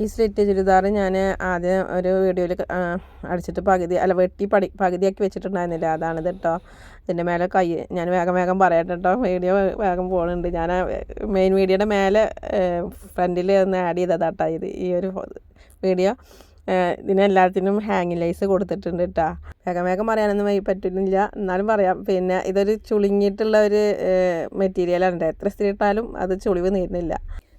ഈ സ്ലിറ്റ് ചുരിദാർ ഞാൻ ആദ്യം ഒരു വീഡിയോയിൽ അടിച്ചിട്ട് പകുതിയാക്കി വെച്ചിട്ടുണ്ടായിരുന്നില്ല. അതാണിത് കേട്ടോ. ഇതിൻ്റെ മേലെ കൈ ഞാൻ വേഗം പറയട്ടെ കേട്ടോ, വീഡിയോ വേഗം പോകുന്നുണ്ട്. ഞാൻ മെയിൻ വീഡിയോയുടെ മേലെ ഫ്രണ്ടിൽ ഒന്ന് ആഡ് ചെയ്തതാട്ടോ ഇത് ഈ ഒരു വീഡിയോ. ഇതിനെല്ലാത്തിനും ഹാങ്ങിങ് ലൈസ് കൊടുത്തിട്ടുണ്ട് കേട്ടോ. വേഗം പറയാനൊന്നും പറ്റുന്നില്ല, എന്നാലും പറയാം. പിന്നെ ഇതൊരു ചുളിങ്ങിയിട്ടുള്ള ഒരു മെറ്റീരിയലാണ്. എത്ര ഇട്ടാലും അത് ചുളിവ് നീരുന്നില്ല.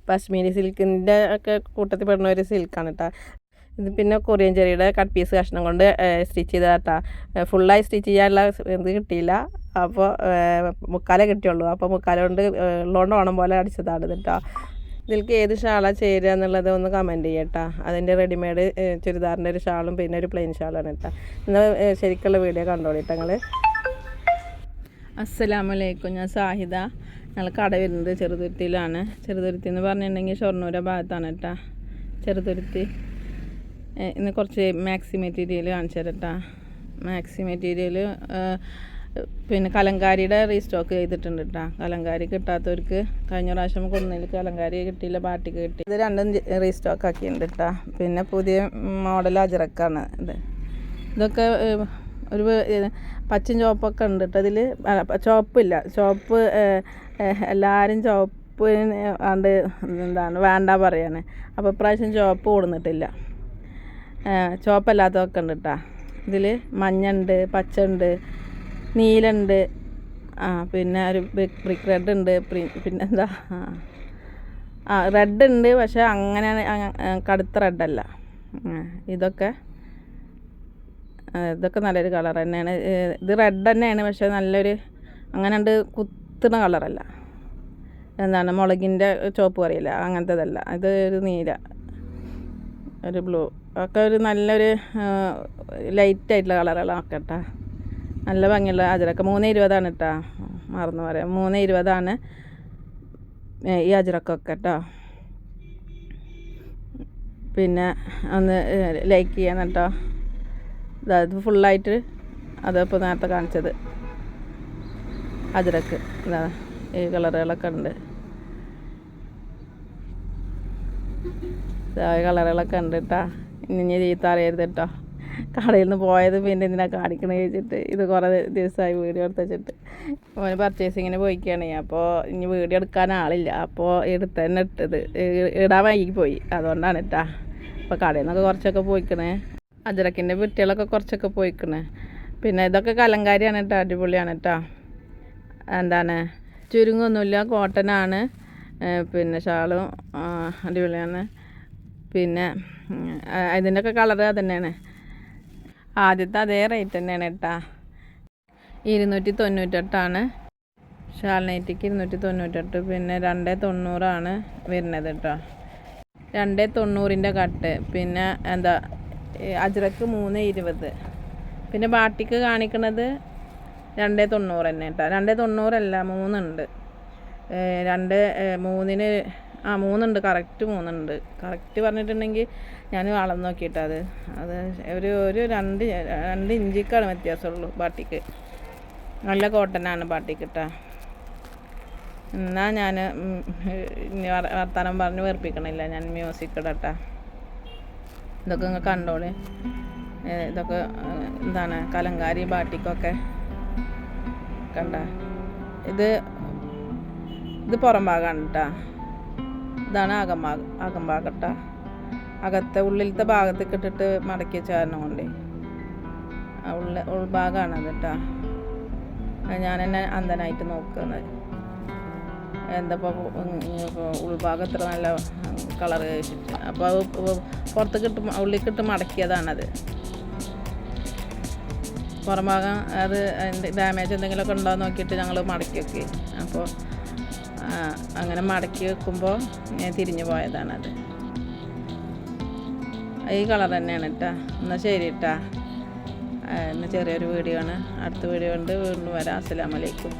പശ്മീരി സിൽക്കിൻ്റെ ഒക്കെ കൂട്ടത്തിൽ പെടുന്ന ഒരു സിൽക്കാണ് കേട്ടോ ഇത്. പിന്നെ കൊറിയൻ ചെറിയുടെ കട്ട് പീസ് കഷ്ണം കൊണ്ട് സ്റ്റിച്ച് ചെയ്തതാട്ടാ. ഫുള്ളായി സ്റ്റിച്ച് ചെയ്യാനുള്ള ഇത് കിട്ടിയില്ല, അപ്പോൾ മുക്കാലേ കിട്ടിയുള്ളൂ. അപ്പോൾ മുക്കാല കൊണ്ട് ഉള്ളതുകൊണ്ട് ഓണം പോലെ അടിച്ചതാണ് കേട്ടോ. ഇതിലേക്ക് ഏത് ഷാളാണ് ചേരുക എന്നുള്ളത് ഒന്ന് കമൻറ്റ് ചെയ്യട്ടോ. അതിൻ്റെ റെഡിമെയ്ഡ് ചുരിദാറിൻ്റെ ഒരു ഷാളും പിന്നെ ഒരു പ്ലെയിൻ ഷാളാണ് കേട്ടോ. എന്നാൽ ശരിക്കുള്ള വീഡിയോ കണ്ടോളിട്ടോ നിങ്ങൾ. അസ്സലാമലൈക്കും, ഞാൻ സാഹിദ. ഞങ്ങൾ കട വരുന്നത് ചെറുതുരുത്തിയിലാണ്. ചെറുതുരുത്തി എന്ന് പറഞ്ഞിട്ടുണ്ടെങ്കിൽ ഷൊർണൂര ഭാഗത്താണ് കേട്ടോ ചെറുതുരുത്തി. ഇന്ന് കുറച്ച് മാക്സി മെറ്റീരിയൽ കാണിച്ചു തരാം കേട്ടോ. മാക്സി മെറ്റീരിയൽ പിന്നെ കലങ്കാരിയുടെ റീസ്റ്റോക്ക് ചെയ്തിട്ടുണ്ട് കേട്ടോ. കലങ്കാരി കിട്ടാത്തവർക്ക് കഴിഞ്ഞ പ്രാവശ്യം കൊന്നതിൽ കലങ്കാരി കിട്ടിയില്ല, ബാട്ടിക്ക് കിട്ടി. ഇത് രണ്ടും റീസ്റ്റോക്ക് ആക്കിയിട്ടുണ്ട് കേട്ടോ. പിന്നെ പുതിയ മോഡൽ അജറക്കാണ് ഇത്. ഇതൊക്കെ ഒരു പച്ചയും ചുവപ്പൊക്കെ ഉണ്ട് കേട്ടോ ഇതിൽ. ചുവപ്പില്ല, ചുവപ്പ് എല്ലാവരും ചുവപ്പ് ആണ്ട് വേണ്ട പറയാണ്. അപ്പോൾ ഇപ്രാവശ്യം ചുവപ്പ് കൊടുന്നിട്ടില്ല, ചുവപ്പല്ലാത്തതൊക്കെ ഉണ്ട് കേട്ടോ ഇതിൽ. മഞ്ഞുണ്ട്, പച്ച ഉണ്ട്, നീലുണ്ട്, പിന്നെ ഒരു ബ്രിക്ക് റെഡ് ഉണ്ട്, പിന്നെന്താ റെഡ് ഉണ്ട്, പക്ഷേ അങ്ങനെ കടുത്ത റെഡല്ല. ഇതൊക്കെ നല്ലൊരു കളർ തന്നെയാണ്. ഇത് റെഡ് തന്നെയാണ്, പക്ഷേ നല്ലൊരു അങ്ങനെ ഉണ്ട് കുത്തുന്ന കളറല്ല. എന്താണ് മുളകിൻ്റെ ചുവപ്പ് പറയില്ല, അങ്ങനത്തേതല്ല. ഇത് ഒരു നീല, ഒരു ബ്ലൂ ഒക്കെ ഒരു നല്ലൊരു ലൈറ്റായിട്ടുള്ള കളറുകളാണ് കേട്ടോ. നല്ല ഭംഗിയുള്ള അജറക്ക. 320 കേട്ടോ, മറന്നു പറയാം. 320 ഈ അജറക്കൊക്കെ കേട്ടോ. പിന്നെ ഒന്ന് ലൈക്ക് ചെയ്യണം കേട്ടോ. ഇത് ഫുള്ളായിട്ട് അതിപ്പോൾ നേരത്തെ കാണിച്ചത് അജറക്ക്. ഇതാ ഈ കളറുകളൊക്കെ ഉണ്ട്, കളറുകളൊക്കെ ഉണ്ട് കേട്ടോ. ഇനി ചീത്ത അറിയരുത് കേട്ടോ. കടയിൽ നിന്ന് പോയത് പിന്നെ എന്തിനാ കാണിക്കണ ചോദിച്ചിട്ട് ഇത് കുറേ ദിവസമായി വീഡിയോ എടുത്ത് വെച്ചിട്ട്. മോന് പർച്ചേസിങ്ങിന് പോയിക്കുകയാണ്. അപ്പോൾ ഇനി വീഡിയോ എടുക്കാൻ ആളില്ല, അപ്പോൾ തന്നെ ഇട്ടത് ഇടാൻ വൈകി പോയി, അതുകൊണ്ടാണ് കേട്ടോ. അപ്പോൾ കടയിൽ നിന്നൊക്കെ കുറച്ചൊക്കെ പോയിക്കണേ. അജറക്കിൻ്റെ കുട്ടികളൊക്കെ കുറച്ചൊക്കെ പോയിക്കണേ. പിന്നെ ഇതൊക്കെ കലങ്കാരിയാണ് കേട്ടോ, അടിപൊളിയാണ് കേട്ടോ. എന്താണ് ചുരുങ്ങൊന്നുമില്ല, കോട്ടനാണ്. പിന്നെ ഷാളും അടിപൊളിയാണ്. പിന്നെ ഇതിൻ്റെയൊക്കെ കളറ് അത് തന്നെയാണ്. ആദ്യത്തെ അതേ റേറ്റ് തന്നെയാണ് കേട്ടോ. 298 ഷാൾ നൈറ്റിക്ക് 298. പിന്നെ 290 വരുന്നത് കേട്ടോ. 290 കട്ട്. പിന്നെ എന്താ അജ്രക്ക് 320. പിന്നെ ബാട്ടിക്ക് കാണിക്കുന്നത് 290 തന്നെ കേട്ടോ. 290 3 3 3 കറക്റ്റ് 3 കറക്റ്റ് പറഞ്ഞിട്ടുണ്ടെങ്കിൽ ഞാൻ അളന്ന് നോക്കിയിട്ട് അത് ഒരു 2 ഇഞ്ചിക്കാണ് വ്യത്യാസമുള്ളൂ ബാട്ടിക്ക്. നല്ല കോട്ടനാണ് ബാട്ടിക്ക് കേട്ടോ. എന്നാൽ ഞാൻ ഇനി വർത്താനം പറഞ്ഞ് വെറുപ്പിക്കണില്ല, ഞാൻ മ്യൂസിക് ഇടട്ടാ. ഇതൊക്കെ നിങ്ങൾ കണ്ടോളി. ഇതൊക്കെ എന്താണ് കലങ്കാരി ബാട്ടിക്കൊക്കെ കണ്ട. ഇത് പുറം ഭാഗമാണ് കേട്ടോ. ഇതാണ് അകംഭാഗം കേട്ടോ. അകത്തെ ഉള്ളിലത്തെ ഭാഗത്തേക്ക് ഇട്ടിട്ട് മടക്കി വെച്ച കാരണം കൊണ്ടേ ഉൾഭാഗമാണത് കേട്ടോ. ഞാൻ തന്നെ അന്ധനായിട്ട് നോക്കുന്നത് എന്തപ്പോൾ ഉൾഭാഗം ഇത്ര നല്ല കളർ കഴിച്ചിട്ട്. അപ്പോൾ അത് പുറത്തേക്കിട്ട് ഉള്ളിലേക്കിട്ട് മടക്കിയതാണത്. പുറം ഭാഗം അത് ഡാമേജ് എന്തെങ്കിലുമൊക്കെ ഉണ്ടോ എന്ന് നോക്കിയിട്ട് ഞങ്ങൾ മടക്കി വെക്കി. അപ്പോൾ അങ്ങനെ മടക്കി വെക്കുമ്പോൾ തിരിഞ്ഞു പോയതാണത്. ഈ കളർ തന്നെയാണ് കേട്ടോ. എന്നാൽ ശരി കേട്ടോ. ഇന്ന് ചെറിയൊരു വീഡിയോ ആണ്. അടുത്ത വീഡിയോ കൊണ്ട് വീണ്ടും വരാം. അസ്സലാമു അലൈക്കും.